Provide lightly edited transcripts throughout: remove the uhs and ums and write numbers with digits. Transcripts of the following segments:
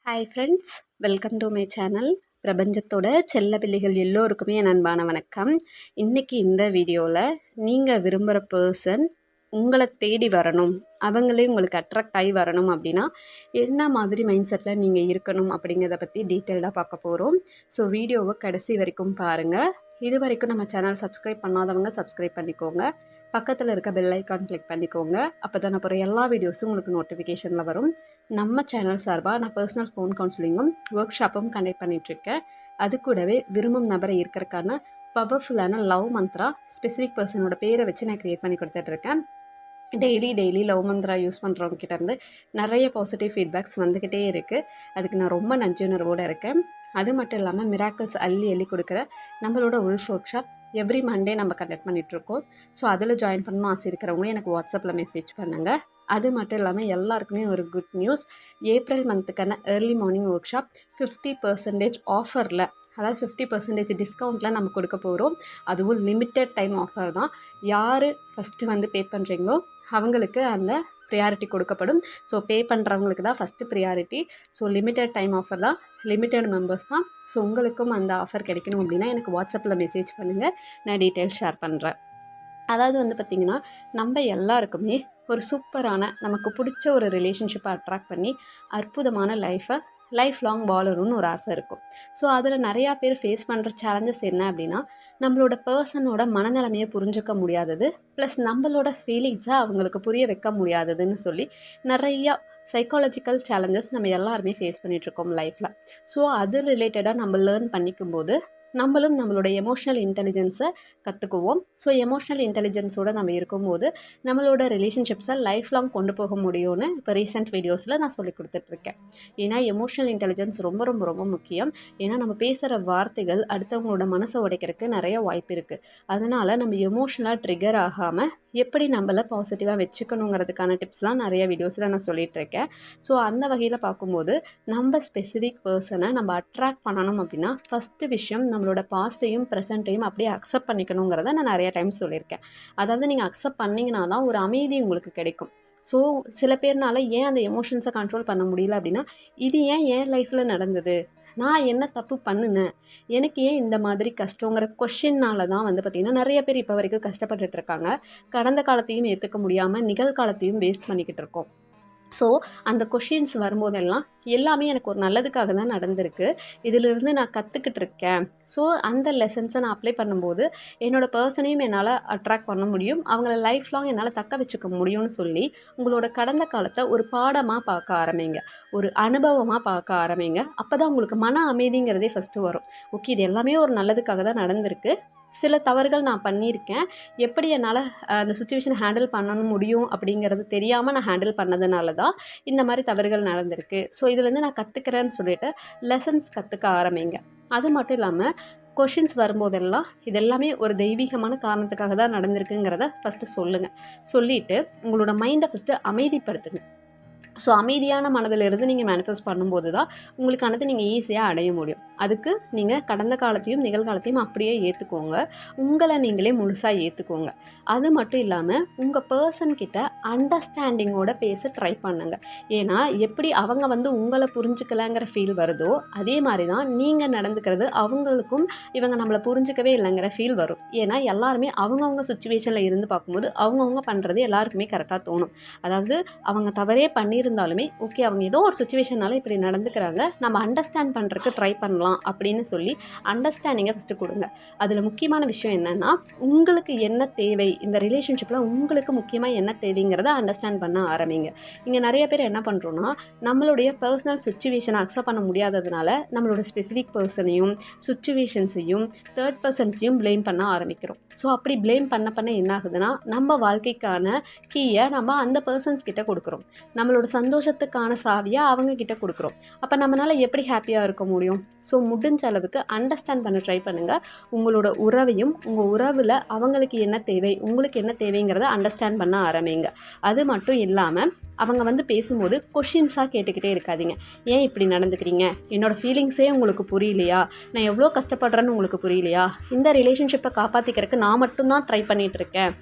Hi friends, welcome to my channel. பிரபஞ்சத்தோட செல்ல பிள்ளைகள் எல்லோருக்குமே என் அன்பான வணக்கம். இன்றைக்கி இந்த வீடியோவில் நீங்கள் விரும்புகிற பர்சன் உங்களை தேடி வரணும், அவங்களே உங்களுக்கு அட்ராக்ட் ஆகி வரணும் அப்படின்னா என்ன மாதிரி மைண்ட் செட்டில் நீங்கள் இருக்கணும் அப்படிங்கிறத பற்றி டீட்டெயில்டாக பார்க்க போகிறோம். ஸோ வீடியோவை கடைசி வரைக்கும் பாருங்கள். இது வரைக்கும் நம்ம சேனல் சப்ஸ்கிரைப் பண்ணாதவங்க சப்ஸ்கிரைப் பண்ணிக்கோங்க. பக்கத்தில் இருக்க பெல் ஐக்கான் கிளிக் பண்ணிக்கோங்க. அப்போ தான் அப்புறம் எல்லா வீடியோஸும் உங்களுக்கு நோட்டிஃபிகேஷனில் வரும். நம்ம சேனல் சார்பாக நான் பர்சனல் ஃபோன் கவுன்சிலிங்கும் ஒர்க் ஷாப்பும் கண்டக்ட் பண்ணிகிட்ருக்கேன். அது கூடவே விரும்பும் நபரை இருக்கிறதுக்கான பவர்ஃபுல்லான லவ் மந்த்ரா ஸ்பெசிஃபிக் பர்சனோட பேரை வச்சு நான் க்ரியேட் பண்ணி கொடுத்துட்ருக்கேன். டெய்லி லவ் மந்த்ரா யூஸ் பண்ணுறவங்க கிட்டேருந்து நிறைய பாசிட்டிவ் ஃபீட்பேக்ஸ் வந்துக்கிட்டே இருக்குது. அதுக்கு நான் ரொம்ப நன்றியுணர்வோடு இருக்கேன். அது மட்டும் இல்லாமல் மிராக்கிள்ஸ் அள்ளி கொடுக்குற நம்மளோட wolf workshop every Monday நம்ம கண்டக்ட் பண்ணிகிட்ருக்கோம். ஸோ அதில் ஜாயின் பண்ணணும் ஆசை இருக்கிறவங்க எனக்கு வாட்ஸ்அப்பில் மெசேஜ் பண்ணுங்கள். அது மட்டும் இல்லாமல் எல்லாருக்குமே ஒரு குட் நியூஸ். ஏப்ரல் மந்த்துக்கான ஏர்லி மார்னிங் ஒர்க் ஷாப் 50% ஆஃபரில், அதாவது 50% டிஸ்கவுண்ட்டில் நம்ம கொடுக்க போகிறோம். அதுவும் லிமிட்டட் டைம் ஆஃபர் தான். யார் ஃபஸ்ட்டு பே பண்ணுறீங்களோ அவங்களுக்கு அந்த ப்ரியாரிட்டி கொடுக்கப்படும். ஸோ பே பண்ணுறவங்களுக்கு தான் first priority. So limited time offer தான், லிமிட்டட் மெம்பர்ஸ் தான். ஸோ உங்களுக்கும் அந்த ஆஃபர் கிடைக்கணும் அப்படின்னா எனக்கு வாட்ஸ்அப்பில் மெசேஜ் பண்ணுங்கள், நான் டீட்டெயில்ஸ் ஷேர் பண்ணுறேன். அதாவது பார்த்திங்கன்னா, நம்ம எல்லாருக்குமே ஒரு சூப்பரான நமக்கு பிடிச்ச ஒரு ரிலேஷன்ஷிப்பை அட்ராக்ட் பண்ணி அற்புதமான லைஃப் லாங் வாழணும்னு ஒரு ஆசை இருக்கும். ஸோ அதில் நிறையா பேர் ஃபேஸ் பண்ணுற சேலஞ்சஸ் என்ன அப்படின்னா, நம்மளோட பர்சனோட மனநிலைமையை புரிஞ்சிக்க முடியாதது, ப்ளஸ் நம்மளோட ஃபீலிங்ஸை அவங்களுக்கு புரிய வைக்க முடியாததுன்னு சொல்லி நிறையா சைக்காலஜிக்கல் சேலஞ்சஸ் நம்ம எல்லாருமே ஃபேஸ் பண்ணிகிட்ருக்கோம் லைஃப்பில். ஸோ அது ரிலேட்டடாக நம்ம லேர்ன் பண்ணிக்கும்போது நம்மளும் நம்மளோட எமோஷ்னல் இன்டெலிஜென்ஸை கற்றுக்குவோம். ஸோ எமோஷ்னல் இன்டெலிஜென்ஸோடு நம்ம இருக்கும்போது நம்மளோட ரிலேஷன்ஷிப்ஸை லைஃப் லாங் கொண்டு போக முடியும்னு இப்போ ரீசெண்ட் வீடியோஸில் நான் சொல்லி கொடுத்துட்ருக்கேன். ஏன்னா எமோஷ்னல் இன்டெலிஜென்ஸ் ரொம்ப முக்கியம். ஏன்னா நம்ம பேசுகிற வார்த்தைகள் அடுத்தவங்களோட மனசை உடைக்கிறதுக்கு நிறைய வாய்ப்பு இருக்குது. அதனால் நம்ம எமோஷ்னலாக ட்ரிகர் ஆகாமல் எப்படி நம்மளை பாசிட்டிவாக வச்சுக்கணுங்கிறதுக்கான டிப்ஸ் தான் நிறைய வீடியோஸில் நான் சொல்லிகிட்ருக்கேன். ஸோ அந்த வகையில் பார்க்கும்போது நம்ம ஸ்பெசிஃபிக் பர்சனை நம்ம அட்ராக்ட் பண்ணணும் அப்படின்னா ஃபஸ்ட்டு விஷயம் நம்மளோட பாஸ்ட்டையும் ப்ரெசண்ட்டையும் அப்படியே அக்செப்ட் பண்ணிக்கணுங்கிறத நான் நிறைய டைம் சொல்லியிருக்கேன். அதாவது நீங்கள் அக்செப்ட் பண்ணிங்கன்னா தான் ஒரு அமைதி உங்களுக்கு கிடைக்கும். ஸோ சில பேர்னால ஏன் அந்த எமோஷன்ஸை கண்ட்ரோல் பண்ண முடியல அப்படின்னா, இது ஏன் லைஃப்பில் நடந்தது, நான் என்ன தப்பு பண்ணினேன், எனக்கு ஏன் இந்த மாதிரி கஷ்டங்கிற கொஷின்னால தான் பார்த்திங்கன்னா நிறைய பேர் இப்போ வரைக்கும் கஷ்டப்பட்டுட்டு இருக்காங்க. கடந்த காலத்தையும் ஏற்றுக்க முடியாமல் நிகழ்காலத்தையும் வேஸ்ட் பண்ணிக்கிட்டு இருக்கோம். ஸோ அந்த கொஷின்ஸ் வரும்போதெல்லாம் எல்லாமே எனக்கு ஒரு நல்லதுக்காக தான் நடந்திருக்கு, இதிலிருந்து நான் கற்றுக்கிட்டு இருக்கேன். ஸோ அந்த லெசன்ஸை நான் அப்ளை பண்ணும்போது என்னோடய பர்சனையும் என்னால் அட்ராக்ட் பண்ண முடியும், அவங்கள லைஃப் லாங் என்னால் தக்க வச்சுக்க முடியும்னு சொல்லி உங்களோட கடந்த காலத்தை ஒரு பாடமாக பார்க்க ஆரம்பிங்க, ஒரு அனுபவமாக பார்க்க ஆரம்பிங்க. அப்போ தான் உங்களுக்கு மன அமைதிங்கிறதே ஃபஸ்ட்டு வரும். ஓகே, இது எல்லாமே ஒரு நல்லதுக்காக தான் நடந்திருக்கு, சில தவறுகள் நான் பண்ணியிருக்கேன், எப்படி என்னால் அந்த சுச்சுவேஷனை ஹேண்டில் பண்ண முடியும் அப்படிங்கிறது தெரியாமல் நான் ஹேண்டில் பண்ணதுனால தான் இந்த மாதிரி தவறுகள் நடந்திருக்கு. ஸோ இதுலேருந்து நான் கற்றுக்கிறேன்னு சொல்லிட்டு லெசன்ஸ் கற்றுக்க ஆரம்பிங்க. அது மட்டும் இல்லாமல் கொஷின்ஸ் வரும்போதெல்லாம் இதெல்லாமே ஒரு தெய்வீகமான காரணத்துக்காக தான் நடந்திருக்குங்கிறத ஃபஸ்ட்டு சொல்லுங்கள். சொல்லிவிட்டு உங்களோட மைண்டை ஃபஸ்ட்டு அமைதிப்படுத்துங்க. ஸோ அமைதியான மனதிலிருந்து நீங்கள் மேனிஃபெஸ்ட் பண்ணும்போது தான் உங்களுக்கானது நீங்கள் ஈஸியாக அடைய முடியும். அதுக்கு நீங்கள் கடந்த காலத்தையும் நிகழ்காலத்தையும் அப்படியே ஏற்றுக்கோங்க, உங்களை நீங்களே முழுசாக ஏற்றுக்கோங்க. அது மட்டும் இல்லாமல் உங்கள் பர்சன்கிட்ட அண்டர்ஸ்டாண்டிங்கோட பேச ட்ரை பண்ணுங்கள். ஏன்னா எப்படி அவங்க உங்களை புரிஞ்சுக்கலைங்கிற ஃபீல் வருதோ அதே மாதிரி தான் நீங்கள் நடந்துக்கிறது அவங்களுக்கும் இவங்க நம்மளை புரிஞ்சிக்கவே இல்லைங்கிற ஃபீல் வரும். ஏன்னா எல்லாருமே அவங்கவுங்க சுச்சுவேஷனில் இருந்து பார்க்கும்போது அவங்கவுங்க பண்ணுறது எல்லாருக்குமே கரெக்டாக தோணும். அதாவது அவங்க தவறே இருந்தாலுமே ஓகே, அவங்க ஏதோ ஒரு சுச்சுவேஷனால இப்படி நடந்துக்கிறாங்க, நம்ம அண்டர்ஸ்டாண்ட் பண்ணுறதுக்கு ட்ரை பண்ணலாம் அப்படின்னு சொல்லி அண்டர்ஸ்டாண்டிங்கை ஃபஸ்ட்டு கொடுங்க. அதில் முக்கியமான விஷயம் என்னென்னா, உங்களுக்கு என்ன தேவை, இந்த ரிலேஷன்ஷிப்பில் உங்களுக்கு முக்கியமாக என்ன தேவைங்கிறத அண்டர்ஸ்டாண்ட் பண்ண ஆரம்பிங்க. இங்கே நிறைய பேர் என்ன பண்ணுறோன்னா, நம்மளுடைய பர்சனல் சுச்சுவேஷனை அக்செப்ட் பண்ண முடியாததுனால நம்மளோட ஸ்பெசிஃபிக் பர்சனையும் சுச்சுவேஷன்ஸையும் தேர்ட் பர்சன்ஸையும் ப்ளேம் பண்ண ஆரம்பிக்கிறோம். ஸோ அப்படி ப்ளேம் பண்ண என்ன ஆகுதுன்னா, நம்ம வாழ்க்கைக்கான கீயை நம்ம அந்த பர்சன்ஸ் கிட்ட கொடுக்குறோம், நம்மளோட சந்தோஷத்துக்கான சாவியை அவங்க கிட்ட கொடுக்குறோம். அப்போ நம்மளால் எப்படி ஹாப்பியாக இருக்க முடியும்? ஸோ முடிஞ்ச அளவுக்கு அண்டர்ஸ்டாண்ட் பண்ண ட்ரை பண்ணுங்கள். உங்களோட உறவையும் உங்கள் உறவில் அவங்களுக்கு என்ன தேவை, உங்களுக்கு என்ன தேவைங்கிறத அண்டர்ஸ்டாண்ட் பண்ண ஆரம்பிங்க. அது மட்டும் இல்லாமல் அவங்க பேசும்போது கொஷின்ஸாக கேட்டுக்கிட்டே இருக்காதீங்க. ஏன் இப்படி நடந்துக்கிறீங்க, என்னோடய ஃபீலிங்ஸே உங்களுக்கு புரியலையா, நான் எவ்வளோ கஷ்டப்படுறேன்னு உங்களுக்கு புரியலையா, இந்த ரிலேஷன்ஷிப்பை காப்பாற்றிக்கிறதுக்கு நான் மட்டும்தான் ட்ரை பண்ணிகிட்ருக்கேன்,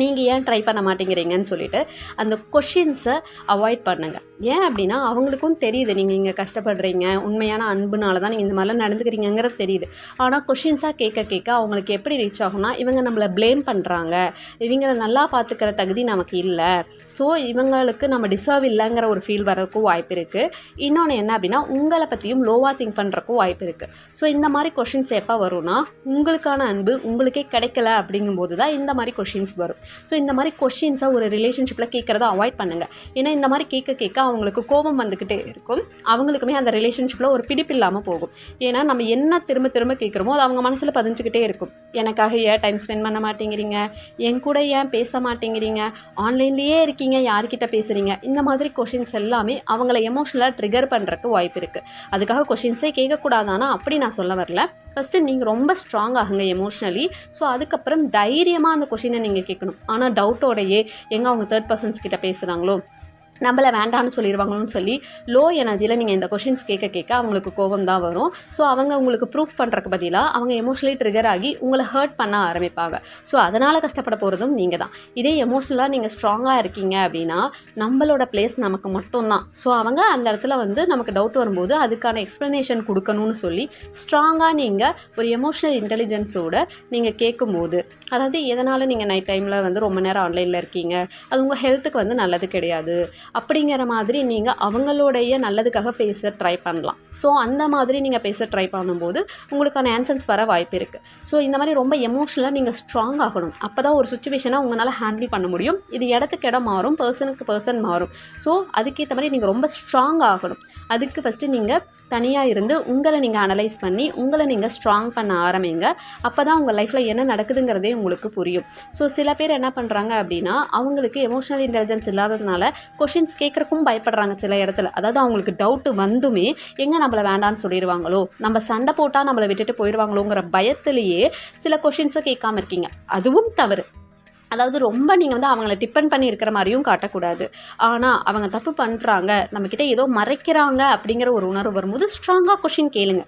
நீங்கள் ஏன் ட்ரை பண்ண மாட்டேங்கிறீங்கன்னு சொல்லிட்டு அந்த கொஷின்ஸை அவாய்ட் பண்ணுங்கள். ஏன் அப்படின்னா அவங்களுக்கும் தெரியுது நீங்கள் இங்கே கஷ்டப்படுறீங்க, உண்மையான அன்புனால தான் நீங்கள் இந்த மாதிரிலாம் நடந்துக்கிறீங்கிறது தெரியுது. ஆனால் கொஷின்ஸாக கேட்க கேட்க அவங்களுக்கு எப்படி ரீச் ஆகும்னா, இவங்க நம்மளை ப்ளேம் பண்ணுறாங்க, இவங்களை நல்லா பார்த்துக்கிற தகுதி நமக்கு இல்லை, ஸோ இவங்களுக்கு நம்ம டிசர்வ் இல்லைங்கிற ஒரு ஃபீல் வரதுக்கும் வாய்ப்பு இருக்குது. இன்னொன்று என்ன அப்படின்னா, உங்களை பற்றியும் லோவாக திங்க் பண்ணுறக்கும் வாய்ப்பு இருக்குது. ஸோ இந்த மாதிரி கொஷின்ஸ் எப்போ வரும்னா, உங்களுக்கான அன்பு உங்களுக்கே கிடைக்கல அப்படிங்கும்போது தான் இந்த மாதிரி கொஷின்ஸ் வரும். ஸோ இந்த மாதிரி கொஷின்ஸை ஒரு ரிலேஷன்ஷிப்பில் கேட்குறத அவாய்ட் பண்ணுங்கள். ஏன்னா இந்த மாதிரி கேட்க கேட்க அவங்களுக்கு கோபம் வந்துக்கிட்டே இருக்கும், அவங்களுக்குமே அந்த ரிலேஷன்ஷிப்பில் ஒரு பிடிப்பு இல்லாமல் போகும். ஏன்னா நம்ம என்ன திரும்ப திரும்ப கேட்குறோமோ அது அவங்க மனசில் பதிஞ்சுக்கிட்டே இருக்கும். எனக்காக ஏன் டைம் ஸ்பெண்ட் பண்ண மாட்டேங்கிறீங்க, என் கூட ஏன் பேச மாட்டேங்கிறீங்க, ஆன்லைன்லேயே இருக்கீங்க, யார்கிட்ட பேசுகிறீங்க, இந்த மாதிரி கொஷின்ஸ் எல்லாமே அவங்கள எமோஷனலாக ட்ரிகர் பண்ணுறதுக்கு வாய்ப்பு இருக்குது. அதுக்காக கொஷின்ஸே கேட்கக்கூடாதானா அப்படி நான் சொல்ல வரல. ஃபஸ்ட்டு நீங்கள் ரொம்ப ஸ்ட்ராங் ஆகுங்க எமோஷ்னலி. ஸோ அதுக்கப்புறம் தைரியமாக அந்த கொஷினை நீங்கள் கேட்கணும். ஆனால் டவுட்டோடையே எங்கே அவங்க தேர்ட் பர்சன்ஸ் கிட்ட பேசுகிறாங்களோ, நம்மளை வேண்டான்னு சொல்லிடுவாங்களோன்னு சொல்லி லோ எனர்ஜியில் நீங்கள் இந்த கொஷின்ஸ் கேட்க கேட்க அவங்களுக்கு கோபம் தான் வரும். ஸோ அவங்க உங்களுக்கு ப்ரூஃப் பண்ணுறக்கு பதிலாக அவங்க எமோஷ்னலி ட்ரிகர் ஆகி உங்களை ஹர்ட் பண்ண ஆரம்பிப்பாங்க. ஸோ அதனால் கஷ்டப்பட போகிறதும் நீங்கள் தான். இதே எமோஷ்னலாக நீங்கள் ஸ்ட்ராங்காக இருக்கீங்க அப்படின்னா நம்மளோட பிளேஸ் நமக்கு மட்டும்தான். ஸோ அவங்க அந்த இடத்துல நமக்கு டவுட் வரும்போது அதுக்கான எக்ஸ்ப்ளனேஷன் கொடுக்கணும்னு சொல்லி ஸ்ட்ராங்காக நீங்கள் ஒரு எமோஷ்னல் இன்டெலிஜென்ஸோடு நீங்கள் கேட்கும்போது, அதாவது எதனால் நீங்கள் நைட் டைமில் ரொம்ப நேரம் ஆன்லைனில் இருக்கீங்க, அது உங்கள் ஹெல்த்துக்கு நல்லது கிடையாது அப்படிங்கிற மாதிரி நீங்கள் அவங்களுடைய நல்லதுக்காக பேச ட்ரை பண்ணலாம். ஸோ அந்த மாதிரி நீங்கள் பேச ட்ரை பண்ணும்போது உங்களுக்கான ஆன்சர்ஸ் வர வாய்ப்பு இருக்குது. ஸோ இந்த மாதிரி ரொம்ப எமோஷ்னலாக நீங்கள் ஸ்ட்ராங் ஆகணும். அப்போ தான் ஒரு சுச்சுவேஷனை உங்களால் ஹேண்டில் பண்ண முடியும். இது இடத்துக்கு இடம் மாறும், பர்சனுக்கு பர்சன் மாறும். ஸோ அதுக்கேற்ற மாதிரி நீங்கள் ரொம்ப ஸ்ட்ராங் ஆகணும். அதுக்கு ஃபஸ்ட்டு நீங்கள் தனியாக இருந்து உங்களை நீங்கள் அனலைஸ் பண்ணி உங்களை நீங்கள் ஸ்ட்ராங் பண்ண ஆரம்பிங்க. அப்போ தான் உங்கள் லைஃப்பில் என்ன நடக்குதுங்கிறதே உங்களுக்கு புரியும். ஸோ சில பேர் என்ன பண்ணுறாங்க அப்படின்னா, அவங்களுக்கு எமோஷனல் இன்டெலிஜென்ஸ் இல்லாததுனால கொஷின்ஸ் கேட்குறக்கும் பயப்படுறாங்க சில இடத்துல. அதாவது அவங்களுக்கு டவுட்டு வந்துமே எங்கே நம்மளை வேண்டான்னு சொல்லிடுவாங்களோ, நம்ம சண்டை போட்டால் நம்மளை விட்டுட்டு போயிடுவாங்களோங்கிற பயத்திலேயே சில கொஷின்ஸை கேட்காம இருக்கீங்க. அதுவும் தவறு. அதாவது ரொம்ப நீங்கள் அவங்கள டிபெண்ட் பண்ணி இருக்கிற மாதிரியும் காட்டக்கூடாது. ஆனால் அவங்க தப்பு பண்ணுறாங்க, நம்மக்கிட்ட ஏதோ மறைக்கிறாங்க அப்படிங்கிற ஒரு உணர்வு வரும்போது ஸ்ட்ராங்காக கொஷின் கேளுங்க.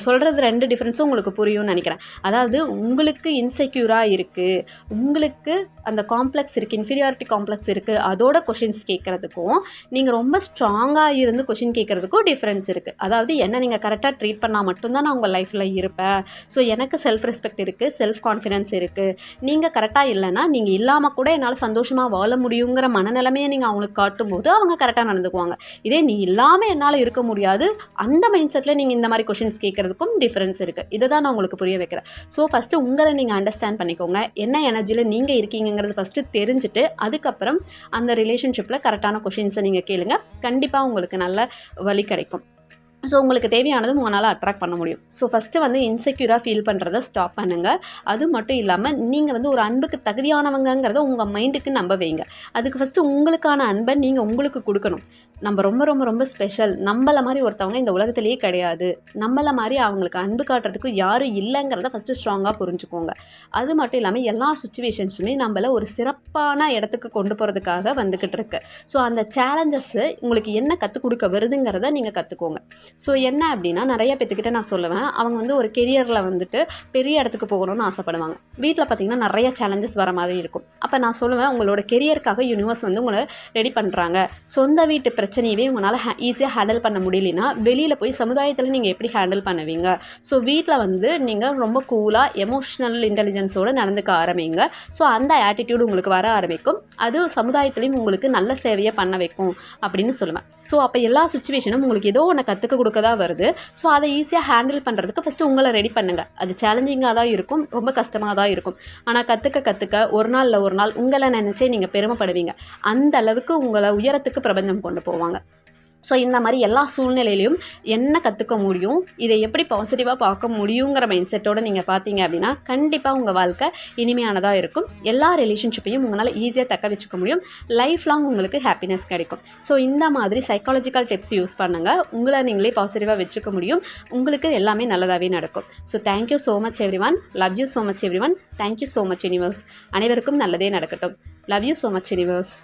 சொல்கிறது 2 டிஃப்ரென்ஸும் உங்களுக்கு புரியும்னு நினைக்கிறேன். அதாவது உங்களுக்கு இன்செக்யூராக இருக்குது, உங்களுக்கு அந்த காம்ப்ளெக்ஸ் இருக்குது, இன்ஃபீரியாரிட்டி காம்ப்ளெக்ஸ் இருக்குது, அதோட கொஷின்ஸ் கேட்குறதுக்கும் நீங்கள் ரொம்ப ஸ்ட்ராங்காக இருந்து கொஷின் கேட்குறதுக்கும் டிஃப்ரென்ஸ் இருக்குது. அதாவது என்ன நீங்கள் கரெக்டாக ட்ரீட் பண்ணால் மட்டும்தான் நான் உங்கள் லைஃப்பில் இருப்பேன், ஸோ எனக்கு செல்ஃப் ரெஸ்பெக்ட் இருக்குது, செல்ஃப் கான்ஃபிடென்ஸ் இருக்குது, நீங்கள் கரெக்டாக இல்லைன்னா நீங்கள் இல்லாமல் கூட என்னால் சந்தோஷமாக வாழ முடியுங்கிற மனநிலைமையை நீங்கள் அவங்களுக்கு காட்டும்போது அவங்க கரெக்டாக நடந்துக்குவாங்க. இதே நீ இல்லாமல் என்னால் இருக்க முடியாது, அந்த மைண்ட் செட்டில் நீங்கள் இந்த மாதிரி கொஷின்ஸ் கேட்குறதுக்கும் டிஃப்ரென்ஸ் இருக்குது. இதை தான் நான் உங்களுக்கு புரிய வைக்கிறேன். ஸோ ஃபஸ்ட்டு உங்களை நீங்கள் அண்டர்ஸ்டாண்ட் பண்ணிக்கோங்க. என்ன எனர்ஜியில் நீங்கள் இருக்கீங்கிறது ஃபஸ்ட்டு தெரிஞ்சுட்டு அதுக்கப்புறம் அந்த ரிலேஷன்ஷிப்பில் கரெக்டான கொஷின்ஸை நீங்கள் கேளுங்க. கண்டிப்பாக உங்களுக்கு நல்ல வழி கிடைக்கும். ஸோ உங்களுக்கு தேவையானதும் உங்களால் அட்ராக்ட் பண்ண முடியும். ஸோ ஃபஸ்ட்டு இன்செக்யூராக ஃபீல் பண்ணுறத ஸ்டாப் பண்ணுங்கள். அது மட்டும் இல்லாமல் நீங்கள் ஒரு அன்புக்கு தகுதியானவங்கிறத உங்கள் மைண்டுக்கு நம்ப வைங்க. அதுக்கு ஃபஸ்ட்டு உங்களுக்கான அன்பை நீங்கள் உங்களுக்கு கொடுக்கணும். நம்ம ரொம்ப ரொம்ப ரொம்ப ஸ்பெஷல், நம்மளை மாதிரி ஒருத்தவங்க இந்த உலகத்திலேயே கிடையாது, நம்மளை மாதிரி அவங்களுக்கு அன்பு காட்டுறதுக்கு யாரும் இல்லைங்கிறத ஃபஸ்ட்டு ஸ்ட்ராங்காக புரிஞ்சுக்கோங்க. அது மட்டும் இல்லாமல் எல்லா சுச்சுவேஷன்ஸுமே நம்மளை ஒரு சிறப்பான இடத்துக்கு கொண்டு போகிறதுக்காக வந்துக்கிட்டு இருக்கு. ஸோ அந்த சேலஞ்சஸ்ஸு உங்களுக்கு என்ன கற்றுக் கொடுக்க வருதுங்கிறத நீங்கள் கற்றுக்கோங்க. ஸோ என்ன அப்படின்னா, நிறைய பேத்துக்கிட்ட நான் சொல்லுவேன், அவங்க ஒரு கெரியரில் பெரிய இடத்துக்கு போகணும்னு ஆசைப்படுவாங்க. வீட்டில் பார்த்திங்கன்னா நிறைய சேலஞ்சஸ் வர மாதிரி இருக்கும். அப்போ நான் சொல்லுவேன், உங்களோட கெரியருக்காக யூனிவர்ஸ் உங்களை ரெடி பண்ணுறாங்க. சொந்த வீட்டு பிரச்சனையவே உங்களால் ஈஸியாக ஹேண்டில் பண்ண முடியலனா வெளியில் போய் சமுதாயத்தில் நீங்கள் எப்படி ஹேண்டில் பண்ணுவீங்க? ஸோ வீட்டில் நீங்கள் ரொம்ப கூலாக எமோஷ்னல் இன்டெலிஜென்ஸோடு நடந்துக்க ஆரம்பிங்க. ஸோ அந்த ஆட்டிடியூடு உங்களுக்கு வர ஆரம்பிக்கும். அது சமுதாயத்துலேயும் உங்களுக்கு நல்ல சேவையை பண்ண வைக்கும் அப்படின்னு சொல்லுவேன். ஸோ அப்போ எல்லா சுச்சுவேஷனும் உங்களுக்கு ஏதோ ஒன்று கற்றுக்க கொடுக்க தான் வருது. ஸோ அதை ஈஸியாக ஹேண்டில் பண்ணுறதுக்கு ஃபஸ்ட்டு உங்களை ரெடி பண்ணுங்கள். அது சேலஞ்சிங்காக தான் இருக்கும், ரொம்ப கஷ்டமாக தான் இருக்கும். ஆனால் கற்றுக்க ஒரு நாள் இல்லை ஒரு நாள் உங்களை நினச்சே நீங்கள் பெருமைப்படுவீங்க. அந்த அளவுக்கு உங்களை உயரத்துக்கு பிரபஞ்சம் கொண்டு போவாங்க. ஸோ இந்த மாதிரி எல்லா சூழ்நிலையிலையும் என்ன கற்றுக்க முடியும், இதை எப்படி பாசிட்டிவாக பார்க்க முடியுங்கிற மைண்ட் செட்டோடு நீங்கள் பார்த்தீங்க அப்படின்னா கண்டிப்பாக உங்கள் வாழ்க்கை இனிமையானதாக இருக்கும். எல்லா ரிலேஷன்ஷிப்பையும் உங்களால் ஈஸியாக தக்க வச்சுக்க முடியும். லைஃப் லாங் உங்களுக்கு ஹாப்பினஸ் கிடைக்கும். ஸோ இந்த மாதிரி சைக்காலஜிக்கல் டிப்ஸ் யூஸ் பண்ணுங்கள். உங்களை நீங்களே பாசிட்டிவாக வச்சுக்க முடியும். உங்களுக்கு எல்லாமே நல்லதாகவே நடக்கும். So thank you so much everyone. Love you so much everyone. Thank you so much universe. அனைவருக்கும் நல்லதே நடக்கட்டும். Love you so much universe.